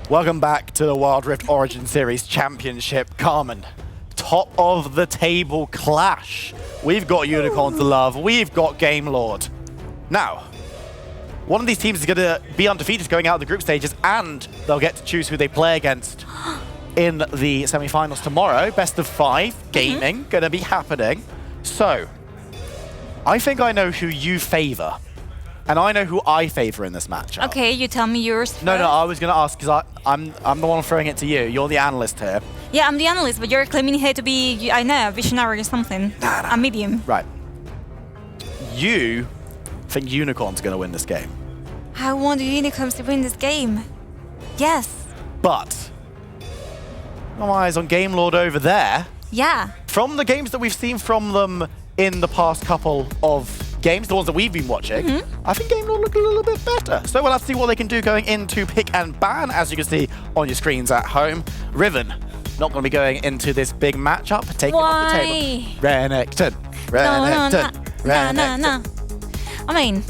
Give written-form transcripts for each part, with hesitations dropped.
Welcome back to the Wild Rift Origin Series Championship. Carmen, top of the table clash. We've got Unicorn to love, we've got Game Lord. Now, one of these teams is going to be undefeated going out of the group stages, and they'll get to choose who they play against in the semi-finals tomorrow. Best of 5 gaming going to be happening. So, I think I know who you favor. And I know who I favor in this matchup. Okay, you tell me yours first. No, I was going to ask because I'm the one throwing it to you. You're the analyst here. Yeah, I'm the analyst, but you're claiming here to be, I know, a visionary or something. Nah. A medium. Right. You think Unicorn's going to win this game. I want the Unicorns to win this game. Yes. But my eyes on Game Lord over there. Yeah. From the games that we've seen from them in the past couple of games, the ones that we've been watching, I think Game Lord look a little bit better. So we'll have to see what they can do going into pick and ban, as you can see on your screens at home. Riven, not going to be going into this big matchup, taking off the table. Renekton. No. I mean,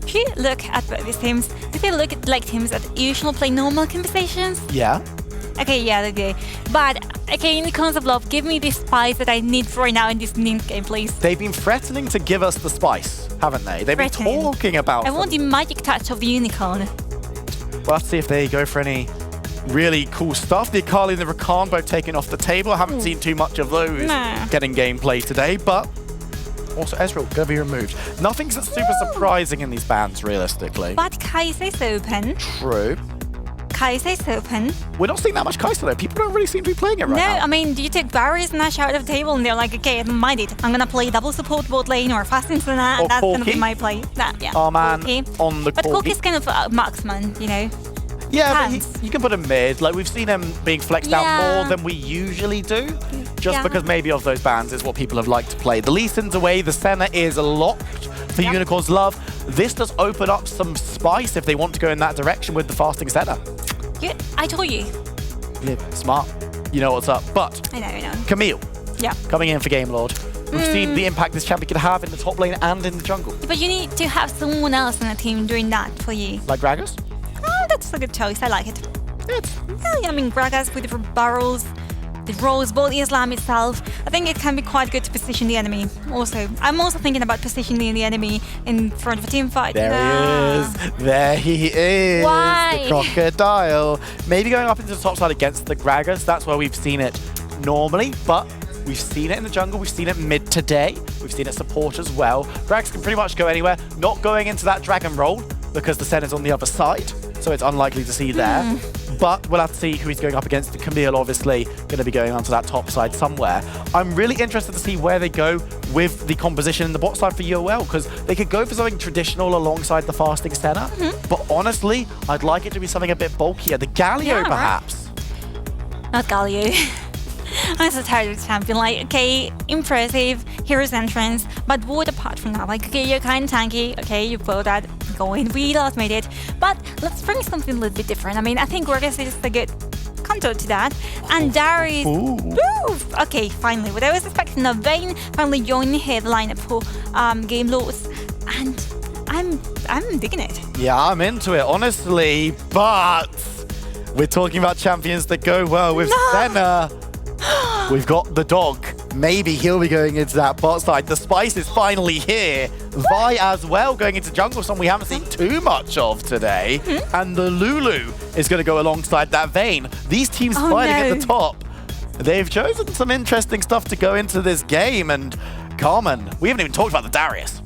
if you look at both these teams, do they look like teams that usually play normal conversations? Yeah. Okay, yeah, they do. But, okay, Unicorns of Love, give me the spice that I need right now in this Nint game, please. They've been threatening to give us the spice, haven't they? They've been talking about I want the magic touch of the Unicorn. We'll have to see if they go for any really cool stuff. The Akali and the Rakan both taken off the table. I haven't seen too much of those getting gameplay today, but also Ezreal going to be removed. Nothing's super surprising in these bans, realistically. But Kai'Sa's open. True. Kai'Sa's open. We're not seeing that much Kai'Sa though. People don't really seem to be playing it right now. No, I mean, you take Barry's and Nash out of the table and they're like, okay, I don't mind it. I'm going to play double support bot lane or fast into that, and that's going to be my play. Yeah. Oh man, on the But Corki's kind of a marksman, you know? Yeah, but you can put him mid. Like, we've seen him being flexed out more than we usually do. Just because maybe of those bans is what people have liked to play. The Lee Sin's away, the Senna is locked for Unicorn's Love. This does open up some spice if they want to go in that direction with the fasting Senna. Yeah, I told you. Yeah, smart. You know what's up. But I know. Camille, coming in for Game Lord. We've seen the impact this champion can have in the top lane and in the jungle. But you need to have someone else in the team doing that for you. Like Gragas? Oh, that's a good choice. I like it. I mean, Gragas with different barrels, the Rose Ball, the Islam itself. I think it can be quite good to position the enemy. Also, I'm also thinking about positioning the enemy in front of a team fight. There he is. There he is. Why? The crocodile. Maybe going up into the top side against the Gragas. That's where we've seen it normally, but we've seen it in the jungle. We've seen it mid today. We've seen it support as well. Gragas can pretty much go anywhere. Not going into that dragon roll because the Senna's on the other side, so it's unlikely to see there. But we'll have to see who he's going up against. Camille, obviously, going to be going onto that top side somewhere. I'm really interested to see where they go with the composition in the bot side for UOL, because they could go for something traditional alongside the fasting Senna. But honestly, I'd like it to be something a bit bulkier. The Galio, perhaps. Right. Not Galio. I'm so tired of the champion. Like, okay, impressive, hero's entrance, but what apart from that? Like, okay, you're kind of tanky, okay, you've got that going, we last made it, but let's bring something a little bit different. I mean, I think Gragas is a good counter to that, and Darius, okay, finally, what I was expecting, a Vayne finally joining here, the lineup for Game Lords, and I'm digging it. Yeah, I'm into it, honestly, but we're talking about champions that go well with Senna. We've got the dog. Maybe he'll be going into that bot side. The spice is finally here. Vi as well going into jungle, someone we haven't seen too much of today. And the Lulu is going to go alongside that Vayne. These teams fighting at the top. They've chosen some interesting stuff to go into this game. And Carmen, we haven't even talked about the Darius.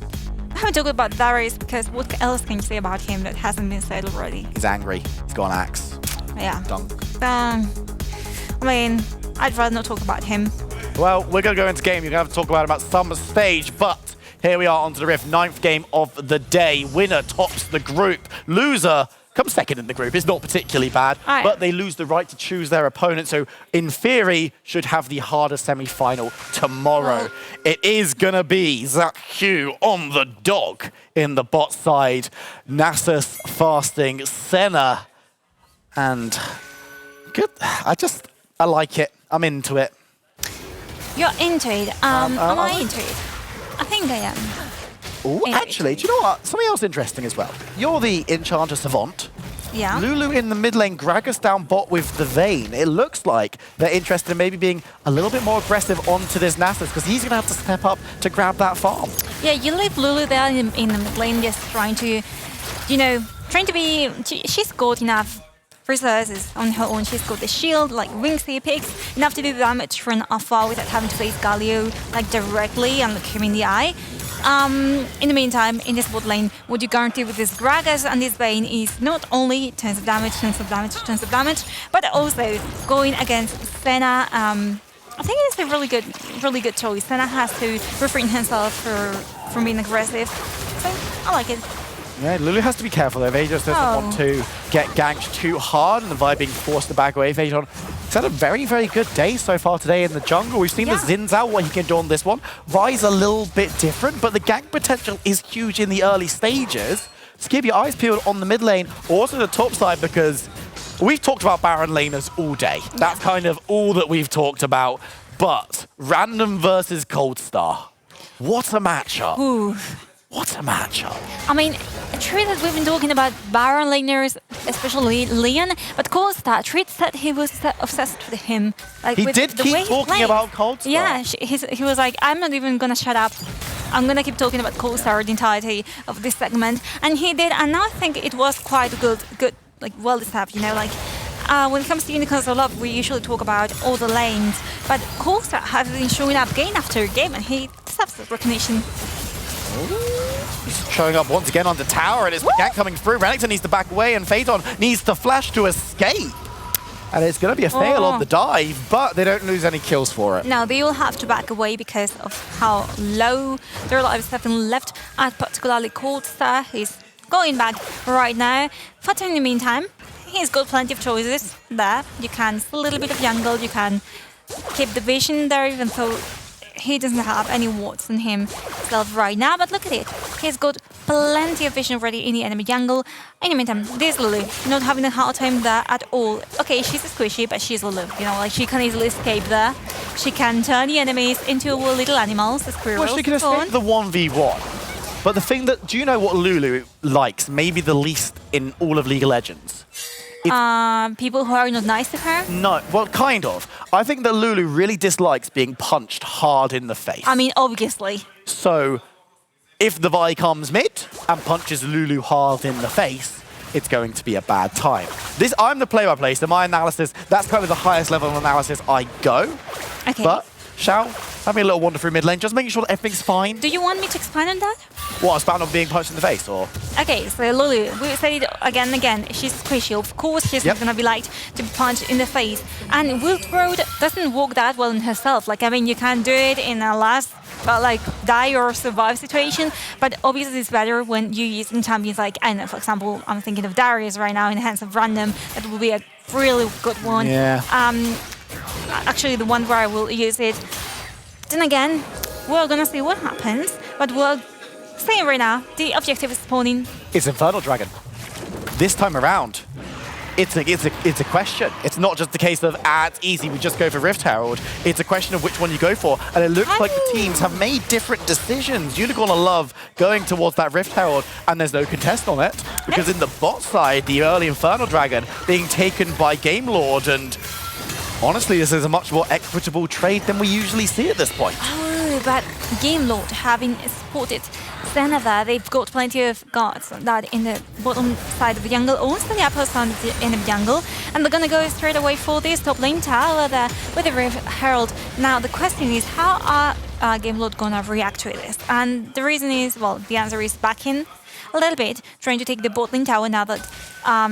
I haven't talked about Darius because what else can you say about him that hasn't been said already? He's angry. He's got an axe. Yeah. Dunk. I mean, I'd rather not talk about him. Well, we're going to go into game. You're going to have to talk about some stage, but here we are onto the Rift, 9th game of the day. Winner tops the group. Loser comes second in the group. It's not particularly bad, but they lose the right to choose their opponent, so in theory, should have the harder semi-final tomorrow. It is going to be Zach Hugh on the dog in the bot side. Nasus fasting, Senna, and good. I like it. I'm into it. You're into it. Am I into it? I think I am. Ooh, actually, do you know what? Something else interesting as well. You're the Enchanter Savant. Yeah. Lulu in the mid lane, Gragas down bot with the Vayne. It looks like they're interested in maybe being a little bit more aggressive onto this Nasus, because he's going to have to step up to grab that farm. Yeah, you leave Lulu there in the mid lane, just trying to, trying to be. She's good enough resources on her own. She's got the shield, like wings he picks, enough to do damage from afar without having to face Galio like directly and look him in the eye. In the meantime, in this bot lane, what you guarantee with this Gragas and this Vayne is not only tons of damage, but also going against Senna. I think it's a really good choice. Senna has to refrain himself from being aggressive, so I like it. Yeah, Lulu has to be careful though. Vados doesn't want to get ganked too hard, and the Vi being forced to back away. Vados has had a very, very good day so far today in the jungle. We've seen the Zin's out, what he can do on this one. Vi's a little bit different, but the gank potential is huge in the early stages. So keep your eyes peeled on the mid lane, also the top side, because we've talked about Baron laners all day. That's kind of all that we've talked about. But Random versus Cold Star. What a matchup. Ooh. What a matchup. I mean, true that we've been talking about Baron laners, especially Leon, but Cold Star, Treat said he was obsessed with him. Like, he with did the keep way talking about Cold Star. Yeah, he was like, I'm not even going to shut up. I'm going to keep talking about Cold Star the entirety of this segment. And he did, and I think it was quite good, like, well deserved, like, when it comes to Unicorns of Love, we usually talk about all the lanes, but Cold Star has been showing up game after game, and he deserves the recognition. He's showing up once again on the tower, and it's gank coming through. Renekton needs to back away, and Phaeton needs to flash to escape. And it's going to be a fail on the dive, but they don't lose any kills for it. No, they will have to back away because of how low their lives have been left, and particularly Cold Star. He's going back right now. But in the meantime, he's got plenty of choices there. You can a little bit of jungle, you can keep the vision there, even though he doesn't have any wards on himself right now, but look at it. He's got plenty of vision already in the enemy jungle. In the meantime, this Lulu, not having a hard time there at all. Okay, she's a squishy, but she's Lulu. Like she can easily escape there. She can turn the enemies into little animals, the squirrels. Well, she can escape the 1v1. But the thing that, do you know what Lulu likes maybe the least in all of League of Legends? People who are not nice to her? No, well, kind of. I think that Lulu really dislikes being punched hard in the face. I mean, obviously. So, if the Vi comes mid and punches Lulu hard in the face, it's going to be a bad time. I'm the play-by-play, so my analysis, that's probably the highest level of analysis I go. Okay. But, Shao, have me a little wander through mid lane, just making sure that everything's fine. Do you want me to expand on that? What, about not being punched in the face, or? Okay, so Lulu, we said it again and again. She's squishy. Of course, she's not going to be liked to be punched in the face. And Wild Road doesn't work that well in herself. Like, I mean, you can do it in a last, die or survive situation. But obviously, it's better when you use some champions like, I don't know, for example, I'm thinking of Darius right now in the hands of Random. That will be a really good one. Yeah. Actually, the one where I will use it. Then again, we're going to see what happens. But we're saying right now, the objective is spawning. It's Infernal Dragon. This time around, it's a question. It's not just the case of, it's easy, we just go for Rift Herald. It's a question of which one you go for. And it looks like the teams have made different decisions. Unicorn will love going towards that Rift Herald, and there's no contest on it. Because in the bot side, the early Infernal Dragon being taken by Game Lord, and honestly, this is a much more equitable trade than we usually see at this point. Oh, but Game Lord having spotted Senna there, they've got plenty of guards that in the bottom side of the jungle, also the upper side of the enemy jungle, and they're gonna go straight away for this top lane tower there with the Rift Herald. Now the question is, how are Game Lord gonna react to this? And the reason is, well, the answer is back in a little bit, trying to take the bot lane tower now that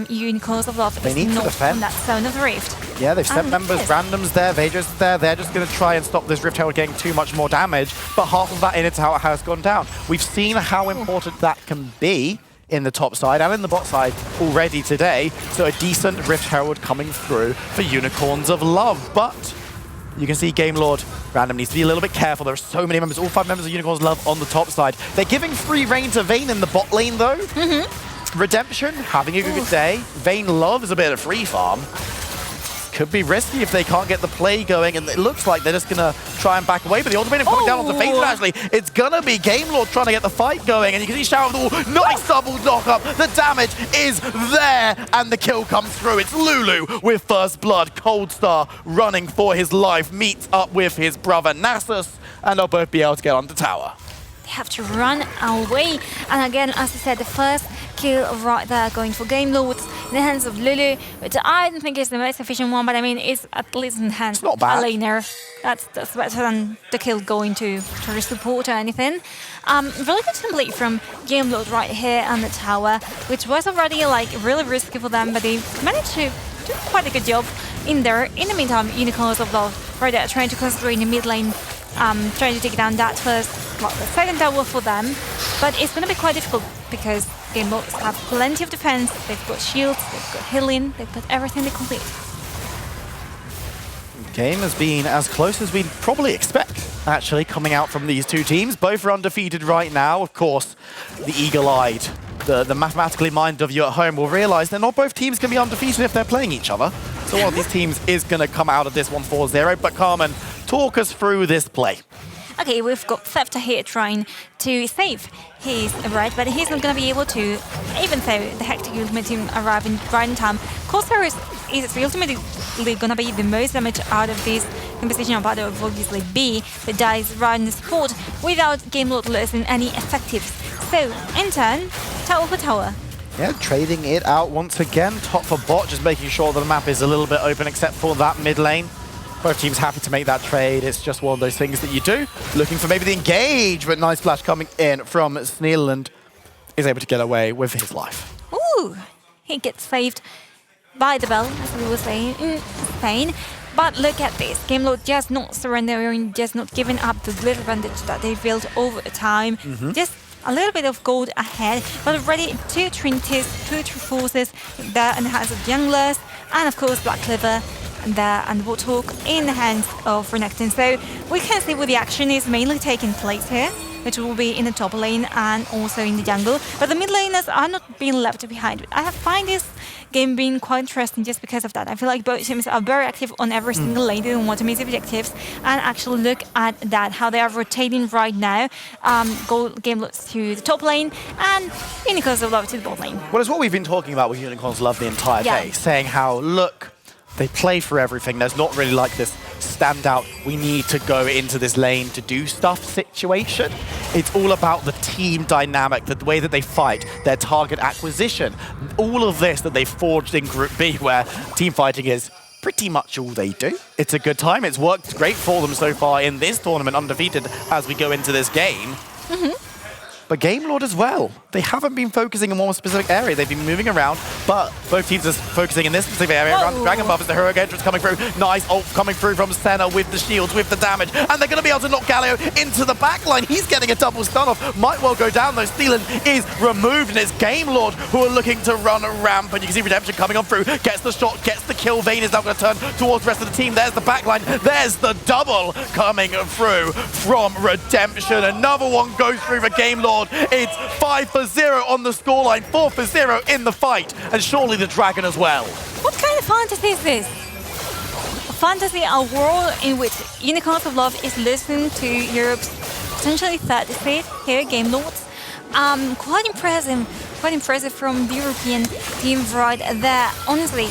Unicorns of Love is not on that zone of the Rift. Yeah, they've sent members, Random's there, Vados is there. They're just going to try and stop this Rift Herald getting too much more damage, but half of that in it's how it has gone down. We've seen how important that can be in the top side and in the bot side already today, so a decent Rift Herald coming through for Unicorns of Love, but you can see Game Lord Random needs to be a little bit careful. There are so many members, all 5 members of Unicorns of Love on the top side. They're giving free reign to Vayne in the bot lane though. Redemption, having a good day. Vayne loves a bit of free farm. could be risky if they can't get the play going, and it looks like they're just going to try and back away, but the ultimatum coming down on the face, actually, it's going to be Game Lord trying to get the fight going, and you can see Shower of the Wall, nice double knock-up, the damage is there, and the kill comes through. It's Lulu with first blood, Cold Star running for his life, meets up with his brother Nasus, and they'll both be able to get on the tower. They have to run away. And again, as I said, the first kill right there going for Game Lords in the hands of Lulu, which I don't think is the most efficient one, but I mean, it's at least in the hands of a laner. That's better than the kill going to the support or anything. Really good template from Game Lord right here on the tower, which was already like really risky for them, but they managed to do quite a good job in there. In the meantime, Unicorns of Love right there trying to concentrate in the mid lane, trying to take down that first, well, the second tower for them, but it's going to be quite difficult because Game Lords have plenty of defense, they've got shields, they've got healing, they've got everything they complete. Game has been as close as we'd probably expect, actually, coming out from these two teams. Both are undefeated right now. Of course, the eagle-eyed, the mathematically minded of you at home will realize that not both teams can be undefeated if they're playing each other. So one of these teams is going to come out of this one 4-0. But Carmen, talk us through this play. Okay, we've got Thefter here trying to save his red, but he's not going to be able to, even though the Hectic Ultimatum arriving right in time. Corsair is ultimately going to be the most damage out of this composition of battle, obviously B, that dies right in the spot without Game Lord losing any effectives. So, in turn, tower for tower. Yeah, trading it out once again, top for bot, just making sure that the map is a little bit open except for that mid lane. Both teams happy to make that trade. It's just one of those things that you do. Looking for maybe the engage, but nice flash coming in from Sneeland. Is able to get away with his life. Ooh, he gets saved by the bell, as we were saying, in Spain. But look at this. Game Lord just not surrendering, just not giving up the little advantage that they built over time. Just a little bit of gold ahead, but already two Trinities, two True Forces there in the hands of Junglers, and of course Black Clover there and Warthog in the hands of Renekton. So we can see where the action is mainly taking place here, which will be in the top lane and also in the jungle. But the mid laners are not being left behind. I find this game being quite interesting just because of that. I feel like both teams are very active on every single lane. They don't want to miss objectives. And actually look at that, how they are rotating right now. Game Lords to the top lane and Unicorns of Love to the bot lane. Well, it's what we've been talking about with Unicorns Love the entire day, saying how, look, they play for everything. There's not really like this standout, we need to go into this lane to do stuff situation. It's all about the team dynamic, the way that they fight, their target acquisition. All of this that they forged in Group B, where team fighting is pretty much all they do. It's a good time. It's worked great for them so far in this tournament, undefeated as we go into this game. But Game Lord as well. They haven't been focusing in one specific area. They've been moving around, but both teams are focusing in this specific area. Around the Dragon Buff as the heroic entrance coming through. Nice ult coming through from Senna with the shields, with the damage. And they're going to be able to knock Galio into the backline. He's getting a double stun off. Might well go down though. Steelan is removed, and it's Game Lord who are looking to run a ramp. And you can see Redemption coming on through. Gets the shot, gets the kill. Vayne is now going to turn towards the rest of the team. There's the backline. There's the double coming through from Redemption. Another one goes through for Game Lord. It's 5-0 on the scoreline, 4-0 in the fight, and surely the Dragon as well. What kind of fantasy is this? A fantasy, a world in which Unicorns of Love is listening to Europe's potentially third seed here, Game Lords. Quite impressive from the European team right there. Honestly,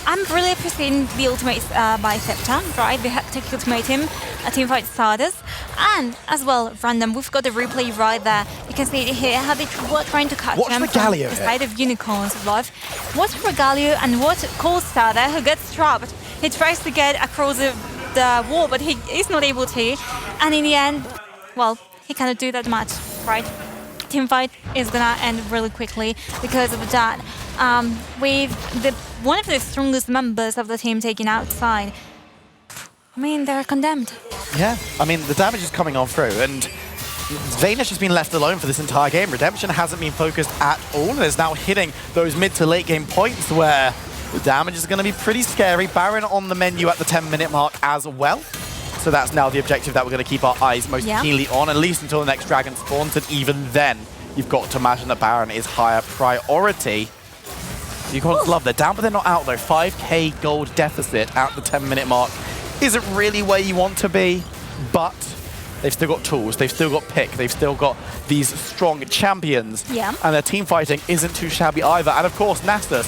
I'm really appreciating the ultimates by Thefter, right? The Hectic Ultimatum, a teamfight starters. And as well, random, we've got the replay right there. You can see it here, how they were trying to catch him from the side of Unicorns of Love. Watch Regalio and watch Cold Star there, who gets trapped. He tries to get across the wall, but he is not able to. And in the end, well, he cannot do that much, right? Teamfight is gonna end really quickly because of that. With one of the strongest members of the team taken outside, I mean, they're condemned. Yeah, I mean, the damage is coming on through, and Vayne has just been left alone for this entire game. Redemption hasn't been focused at all, and is now hitting those mid to late game points where the damage is going to be pretty scary. Baron on the menu at the 10-minute mark as well. So that's now the objective that we're going to keep our eyes most keenly on, at least until the next dragon spawns, and even then, you've got to imagine that Baron is higher priority. Unicorns Love, they're down, but they're not out, though. 5k gold deficit at the 10-minute mark isn't really where you want to be, but they've still got tools, they've still got pick, they've still got these strong champions, and their team fighting isn't too shabby either. And of course, Nasus,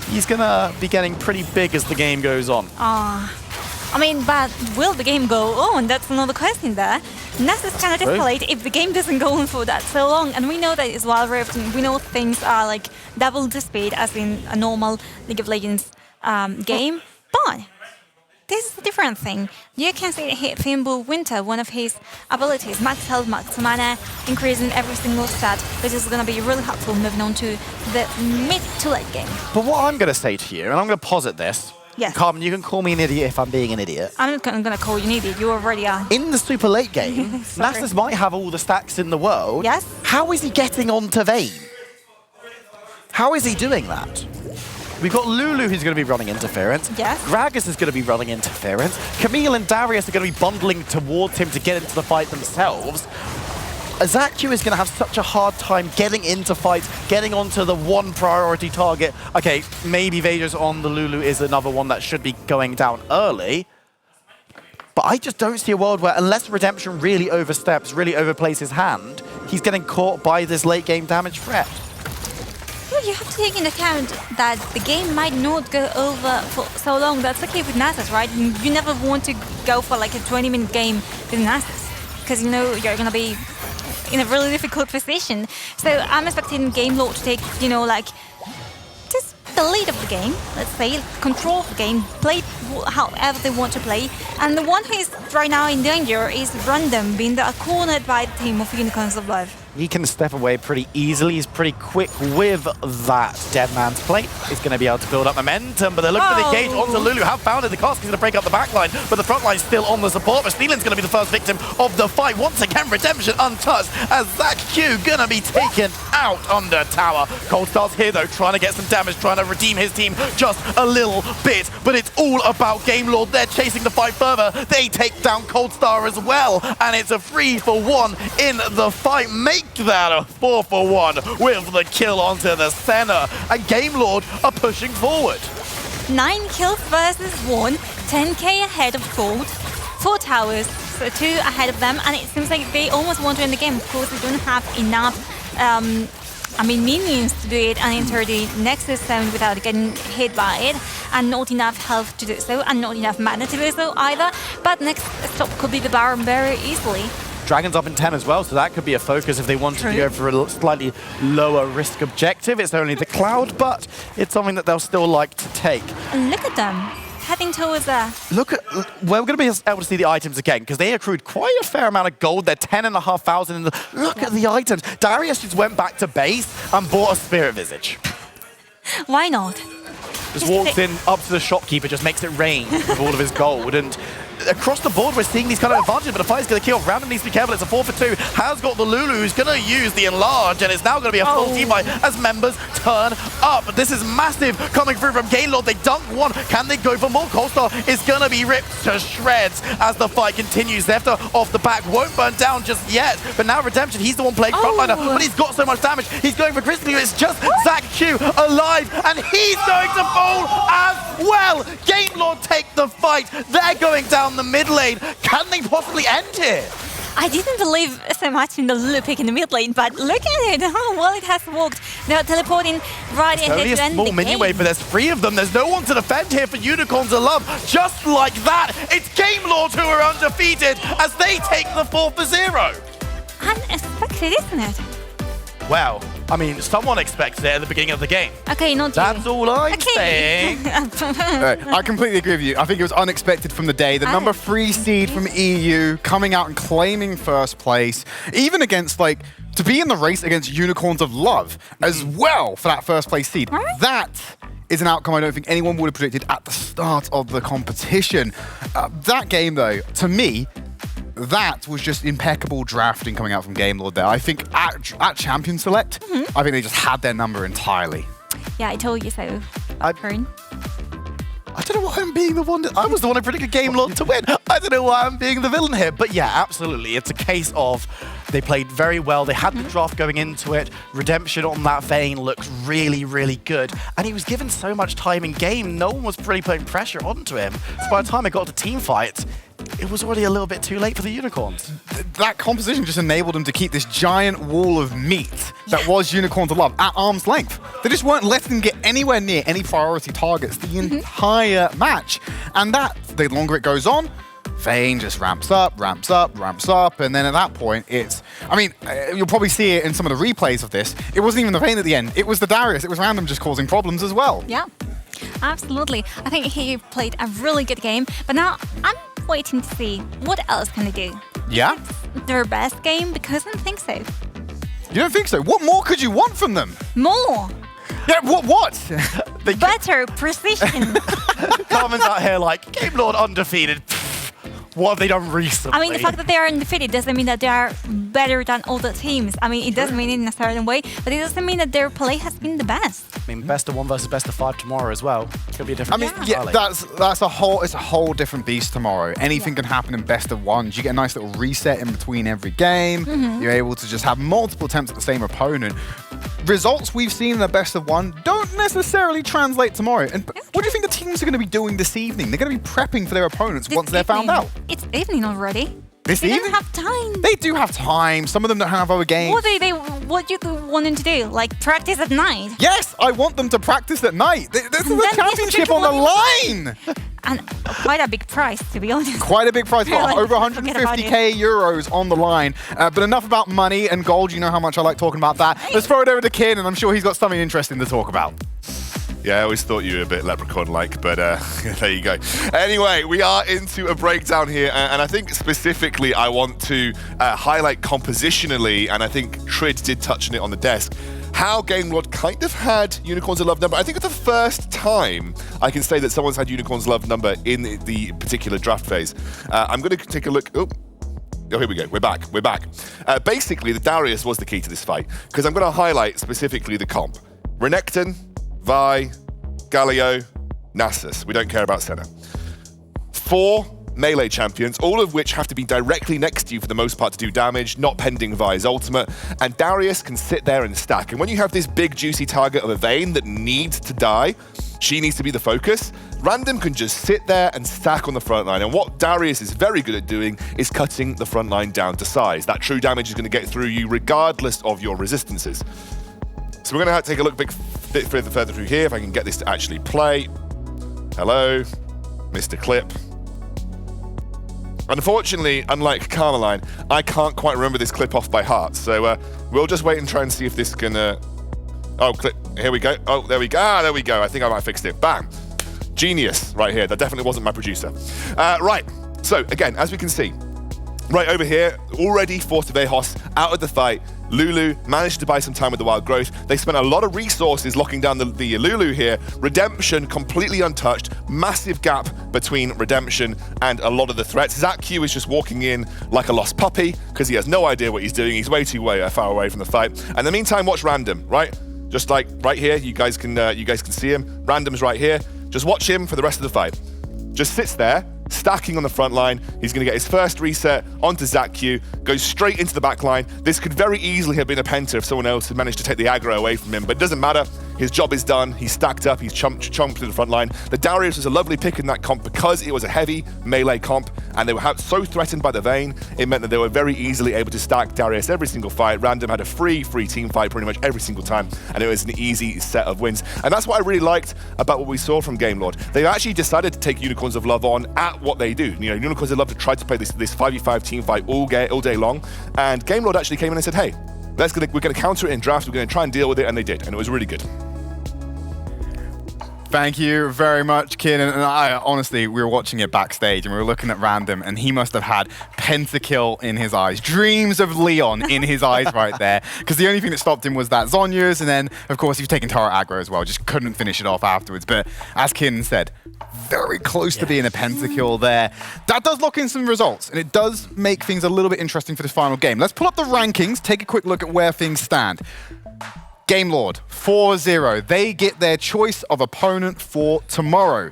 he's gonna be getting pretty big as the game goes on. I mean, but will the game go on? That's another question there. Nasus kind of escalate if the game doesn't go on for that so long. And we know that it's Wild Rift, and we know things are like double the speed as in a normal League of Legends game. But this is a different thing. You can see hit Thimble Winter, one of his abilities, max health, max mana, increasing every single stat. This is going to be really helpful moving on to the mid to late game. But what I'm going to say to you, and I'm going to posit this, yes. Carmen, you can call me an idiot if I'm being an idiot. I'm not going to call you an idiot, you already are. In the super late game, Nasus might have all the stacks in the world. Yes. How is he getting onto Vayne? How is he doing that? We've got Lulu who's going to be running interference. Yes. Gragas is going to be running interference. Camille and Darius are going to be bundling towards him to get into the fight themselves. Azakyu is going to have such a hard time getting into fights, getting onto the one priority target. Okay, maybe Vader's on the Lulu is another one that should be going down early. But I just don't see a world where, unless Redemption really oversteps, really overplays his hand, he's getting caught by this late game damage threat. Well, you have to take into account that the game might not go over for so long. That's okay with Nasus, right? You never want to go for like a 20-minute game with Nasus, because you know you're going to be in a really difficult position. So I'm expecting Game Lord to take, you know, like just the lead of the game, let's say, control of the game, play however they want to play. And the one who is right now in danger is Random, being cornered by the team of Unicorns of Love. He can step away pretty easily. He's pretty quick with that Dead Man's Plate. He's going to be able to build up momentum, but they're looking for the engage onto Lulu. Have found it. The Cask is going to break up the back line, but the front line's still on the support. But Steelin's going to be the first victim of the fight. Once again, Redemption untouched as Azakyu going to be taken out under tower. Cold Star's here, though, trying to get some damage, trying to redeem his team just a little bit. But it's all about Game Lord. They're chasing the fight further. They take down Cold Star as well, and it's a 3-for-1 in the fight. Make that a 4-for-1 with the kill onto the center, and Game Lord are pushing forward. 9 kills versus 1, 10k ahead of Gold, 4 towers, so 2 ahead of them, and it seems like they almost want to win the game. Of course, they don't have enough minions to do it and enter the Nexus zone without getting hit by it, and not enough health to do so, and not enough mana to do so either. But next stop could be the Baron very easily. Dragon's up in 10 as well, so that could be a focus if they wanted to go for a slightly lower risk objective. It's only the Cloud, but it's something that they'll still like to take. And look at them, heading towards there. Look at, we're going to be able to see the items again, because they accrued quite a fair amount of gold. They're 10,500. Look at the items. Darius just went back to base and bought a Spirit Visage. Why not? Just walks in up to the shopkeeper, just makes it rain with all of his gold. And across the board, we're seeing these kind of advantages, but the fight's going to kill. Random needs to be careful. It's a 4-for-2. Has got the Lulu, who's going to use the Enlarge, and it's now going to be a full team fight as members turn up. This is massive coming through from Gaylord. They dunk one. Can they go for more? Coalstar is going to be ripped to shreds as the fight continues. Zefta off the back, won't burn down just yet, but now Redemption, he's the one playing frontliner, but he's got so much damage. He's going for Crystal. It's just Azakyu alive, and he's going to fall as well. Game Lord take the fight. They're going down the mid lane. Can they possibly end here? I didn't believe so much in the Lulu pick in the mid lane, but look at it, how well it has worked. They're teleporting right ahead to end the game. Only a small minion wave, but there's 3 of them. There's no one to defend here for Unicorns of Love. Just like that, it's Game Lords who are undefeated as they take the 4-for-0. Unexpected, isn't it? Well, I mean, someone expected it at the beginning of the game. Okay, not you. That's all I'm saying. Right, I completely agree with you. I think it was unexpected from the day. The number 3 seed from EU coming out and claiming first place, even against, like, to be in the race against Unicorns of Love as well for that first place seed. That is an outcome I don't think anyone would have predicted at the start of the competition. That game, though, to me, that was just impeccable drafting coming out from Game Lord there. I think at Champion Select, I think they just had their number entirely. Yeah, I told you so. Kern. I don't know why I'm being the one I was the one who predicted Game Lord to win. I don't know why I'm being the villain here. But yeah, absolutely. It's a case of They played very well. They had the draft going into it. Redemption on that vein looked really, really good. And he was given so much time in game, no one was really putting pressure onto him. So by the time it got to team fights, it was already a little bit too late for the Unicorns. That composition just enabled him to keep this giant wall of meat that was Unicorns of Love at arm's length. They just weren't letting him get anywhere near any priority targets the entire match. And that, the longer it goes on, Vayne just ramps up, and then at that point, it's... I mean, you'll probably see it in some of the replays of this. It wasn't even the Vayne at the end. It was the Darius. It was Random just causing problems as well. Yeah, absolutely. I think he played a really good game, but now I'm waiting to see what else can they do. Yeah? Their best game? Because I don't think so. You don't think so? What more could you want from them? More! Yeah, what? Better precision. Carmen's out here like, Game Lord undefeated. What have they done recently? I mean, the fact that they are undefeated doesn't mean that they are better than other teams. I mean, it does mean it in a certain way, but it doesn't mean that their play has been the best. I mean, best of 1 versus best of 5 tomorrow as well. It's gonna be a different. I mean, yeah, that's a whole. It's a whole different beast tomorrow. Anything can happen in best of 1s. You get a nice little reset in between every game. You're able to just have multiple attempts at the same opponent. Results we've seen in the best of 1 don't necessarily translate tomorrow. And what do you think the teams are going to be doing this evening? They're going to be prepping for their opponents once they're found out. It's evening already. This They evening? don't have time. They do have time. Some of them don't have other games. What you want them to do? Like practice at night? Yes, I want them to practice at night. This is And the then championship it's on the line. And quite a big price, to be honest. Quite a big prize, Like, over forget about 150k euros on the line. But enough about money and gold. You know how much I like talking about that. Let's throw it over to Kin, and I'm sure he's got something interesting to talk about. Yeah, I always thought you were a bit leprechaun-like, but there you go. Anyway, we are into a breakdown here, and I think specifically I want to highlight compositionally, and I think Trid did touch on it on the desk, how Game Lord kind of had Unicorns of Love number. I think it's the first time I can say that someone's had Unicorns Love number in the particular draft phase. I'm going to take a look. Oh, here we go. We're back. Basically, the Darius was the key to this fight, because I'm going to highlight specifically the comp. Renekton, Vi, Galio, Nasus. We don't care about Senna. 4 melee champions, all of which have to be directly next to you for the most part to do damage, not pending Vi's ultimate. And Darius can sit there and stack. And when you have this big juicy target of a Vayne that needs to die, she needs to be the focus. Random can just sit there and stack on the front line. And what Darius is very good at doing is cutting the front line down to size. That true damage is going to get through you regardless of your resistances. So we're going to have to take a look a bit further through here if I can get this to actually play. Hello, Mr. Clip. Unfortunately, unlike Carmeline, I can't quite remember this clip off by heart. So we'll just wait and try and see if this can... Oh, clip. Here we go. Oh, there we go. Ah, there we go. I think I might have fixed it. Bam. Genius right here. That definitely wasn't my producer. Right. So, again, as we can see, right over here, already forced Vejos out of the fight. Lulu managed to buy some time with the wild growth. They spent a lot of resources locking down the Lulu here. Redemption completely untouched. Massive gap between Redemption and a lot of the threats. ZachQ is just walking in like a lost puppy because he has no idea what he's doing. He's way too far away from the fight. And in the meantime, watch Random, right? Just like right here, you guys can see him. Random's right here. Just watch him for the rest of the fight. Just sits there, stacking on the front line. He's going to get his first reset onto ZachQ, goes straight into the back line. This could very easily have been a penta if someone else had managed to take the aggro away from him, but it doesn't matter. His job is done. He's stacked up. He's chomped to the front line. The Darius was a lovely pick in that comp because it was a heavy melee comp, and they were so threatened by the Vayne, it meant that they were very easily able to stack Darius every single fight. Random had a free team fight pretty much every single time, and it was an easy set of wins. And that's what I really liked about what we saw from Game Lord. They actually decided to take Unicorns of Love on at what they do. You know, Unicorns of Love to try to play this 5v5 team fight all day long, and Game Lord actually came in and said, hey, we're going to counter it in draft, we're going to try and deal with it, and they did, and it was really good. Thank you very much, Kin. And I honestly, we were watching it backstage and we were looking at Random, and he must have had pentakill in his eyes, dreams of Leon in his eyes right there. Because the only thing that stopped him was that Zhonya's, and then, of course, he was taking Tara aggro as well, just couldn't finish it off afterwards. But as Kin said, very close to being a pentakill there. That does lock in some results, and it does make things a little bit interesting for this final game. Let's pull up the rankings, take a quick look at where things stand. Game Lord, 4-0. They get their choice of opponent for tomorrow.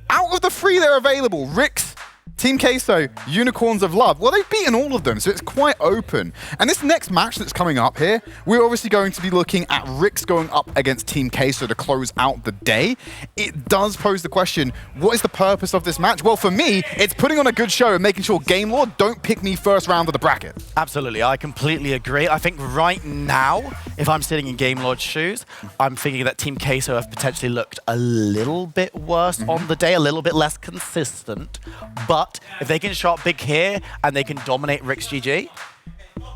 Out of the 3 that are available, Rix Team Queso, Unicorns of Love. Well, they've beaten all of them, so it's quite open. And this next match that's coming up here, we're obviously going to be looking at Rix going up against Team Queso to close out the day. It does pose the question, what is the purpose of this match? Well, for me, it's putting on a good show and making sure Game Lord don't pick me first round of the bracket. Absolutely, I completely agree. I think right now, if I'm sitting in Game Lord's shoes, I'm thinking that Team Queso have potentially looked a little bit worse on the day, a little bit less consistent. But if they can show up big here and they can dominate Rix GG,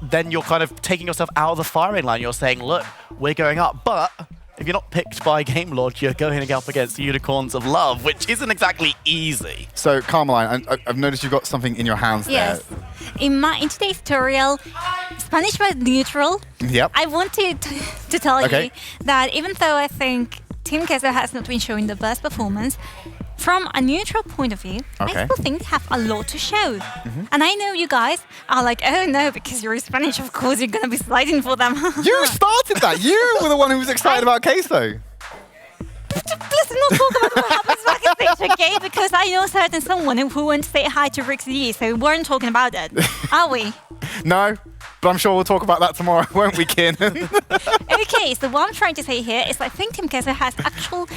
then you're kind of taking yourself out of the firing line. You're saying, look, we're going up, but if you're not picked by Game Lord, you're going up against the Unicorns of Love, which isn't exactly easy. So, Carmeline, I've noticed you've got something in your hands Yes. there. In today's tutorial, Spanish was neutral. Yep. I wanted to tell Okay. you that even though I think Team Queso has not been showing the best performance, from a neutral point of view, Okay. I still think they have a lot to show. And I know you guys are like, oh no, because you're Spanish, of course you're going to be sliding for them. You started that. You were the one who was excited about Queso. Let's not talk about what happens backstage, okay? Because I know certain someone who won't say hi to Rix G, so we weren't talking about that, are we? No, but I'm sure we'll talk about that tomorrow, won't we, Kiernan? Okay, so what I'm trying to say here is I think Team Queso has actual,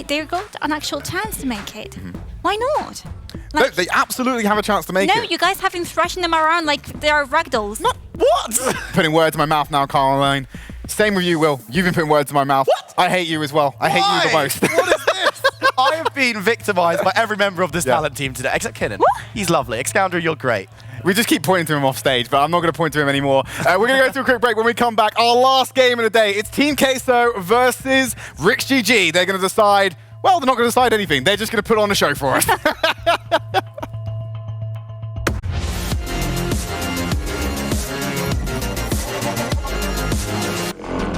they've got an actual chance to make it. Why not? No, they absolutely have a chance to make No, it. you guys have been thrashing them around like they are ragdolls. What? Putting words in my mouth now, Caroline. Same with you, Will. You've been putting words in my mouth. What? I hate you as well. I hate you the Why? most. What is this? I have been victimized by every member of this talent team today, except Kinnan. He's lovely. Excoundry, you're great. We just keep pointing to him off stage, but I'm not going to point to him anymore. We're going to go through a quick break. When we come back, our last game of the day. It's Team Queso versus Rix GG. They're going to decide, well, they're not going to decide anything. They're just going to put on a show for us.